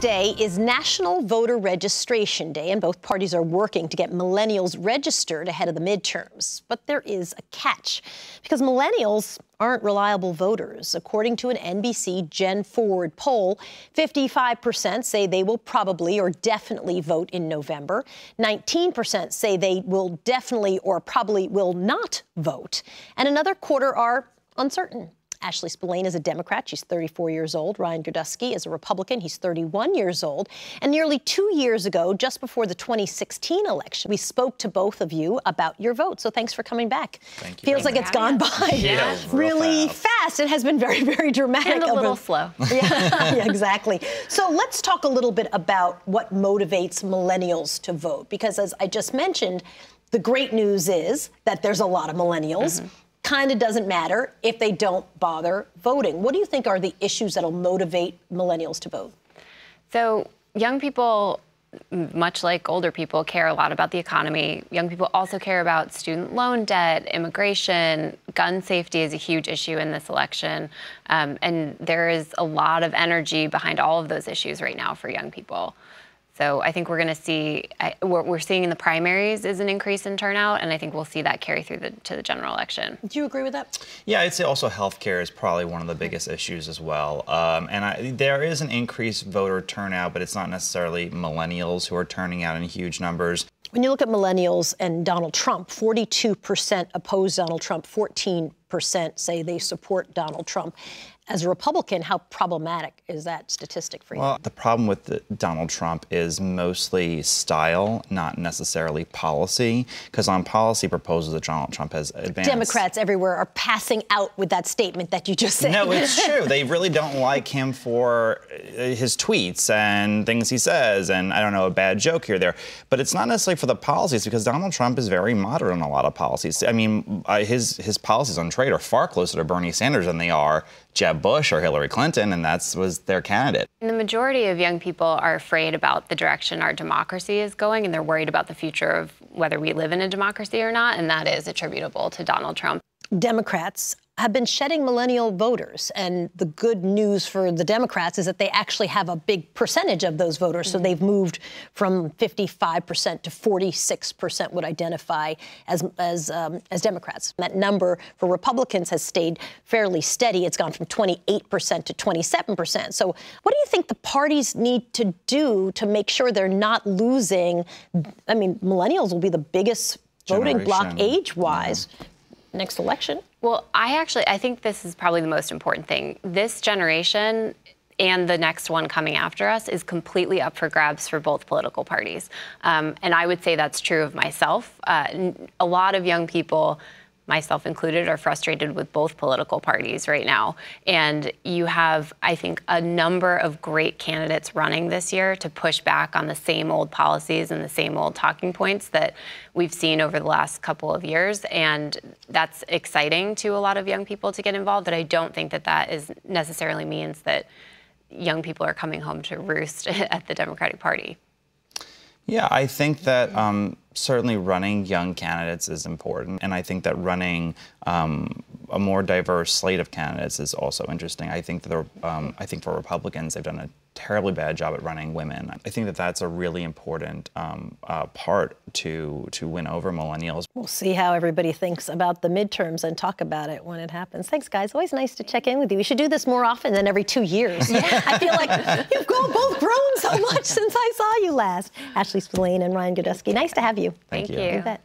Day is National Voter Registration Day, and both parties are working to get millennials registered ahead of the midterms. But there is a catch, because millennials aren't reliable voters. According to an NBC Gen Forward poll, 55% say they will probably or definitely vote in November. 19% say they will definitely or probably will not vote. And another quarter are uncertain. Ashley Spillane is a Democrat. She's 34 years old. Ryan Girdusky is a Republican. He's 31 years old. And nearly 2 years ago, just before the 2016 election, we spoke to both of you about your vote. So thanks for coming back. Thank you. Feels like it's gone by really fast. It has been very, very dramatic. And a little slow. Yeah, exactly. So let's talk a little bit about what motivates millennials to vote. Because as I just mentioned, the great news is that there's a lot of millennials. Kind of doesn't matter if they don't bother voting. What do you think are the issues that'll motivate millennials to vote? So young people, much like older people, care a lot about the economy. Young people also care about student loan debt, immigration, gun safety is a huge issue in this election. And there is a lot of energy behind all of those issues right now for young people. So I think we're going to see, what we're seeing in the primaries is an increase in turnout, and I think we'll see that carry through to the general election. Do you agree with that? Yeah, I'd say also healthcare is probably one of the biggest issues as well. There is an increased voter turnout, but it's not necessarily millennials who are turning out in huge numbers. When you look at millennials and Donald Trump, 42% oppose Donald Trump, 14% say they support Donald Trump. As a Republican, how problematic is that statistic for you? Well, the problem with Donald Trump is mostly style, not necessarily policy, because on policy proposals that Donald Trump has advanced. Democrats everywhere are passing out with that statement that you just said. No, it's true. They really don't like him for his tweets and things he says, and I don't know, a bad joke here or there. But it's not necessarily for the policies, because Donald Trump is very moderate on a lot of policies. I mean, his policies on trade are far closer to Bernie Sanders than they are Jeb Bush or Hillary Clinton, and that was their candidate. And the majority of young people are afraid about the direction our democracy is going, and they're worried about the future of whether we live in a democracy or not, and that is attributable to Donald Trump. Democrats have been shedding millennial voters, and the good news for the Democrats is that they actually have a big percentage of those voters. So they've moved from 55% to 46% would identify as Democrats. That number for Republicans has stayed fairly steady. It's gone from 28% to 27%. So what do you think the parties need to do to make sure they're not losing? I mean, millennials will be the biggest voting bloc age-wise next election. Well, I think this is probably the most important thing. This generation and the next one coming after us is completely up for grabs for both political parties. And I would say that's true of myself. A lot of young people, myself included, are frustrated with both political parties right now. And you have, I think, a number of great candidates running this year to push back on the same old policies and the same old talking points that we've seen over the last couple of years. And that's exciting to a lot of young people to get involved, but I don't think that that is necessarily means that young people are coming home to roost at the Democratic Party. Yeah, I think that certainly running young candidates is important, and I think that running a more diverse slate of candidates is also interesting. I think that I think for Republicans, they've done a terribly bad job at running women. I think that that's a really important part to win over millennials. We'll see how everybody thinks about the midterms and talk about it when it happens. Thanks, guys. Always nice to check in with you. We should do this more often than every 2 years. I feel like you've both grown so much since I saw you last. Ashley Spillane and Ryan Girdusky. Nice to have you. Thank you. You bet.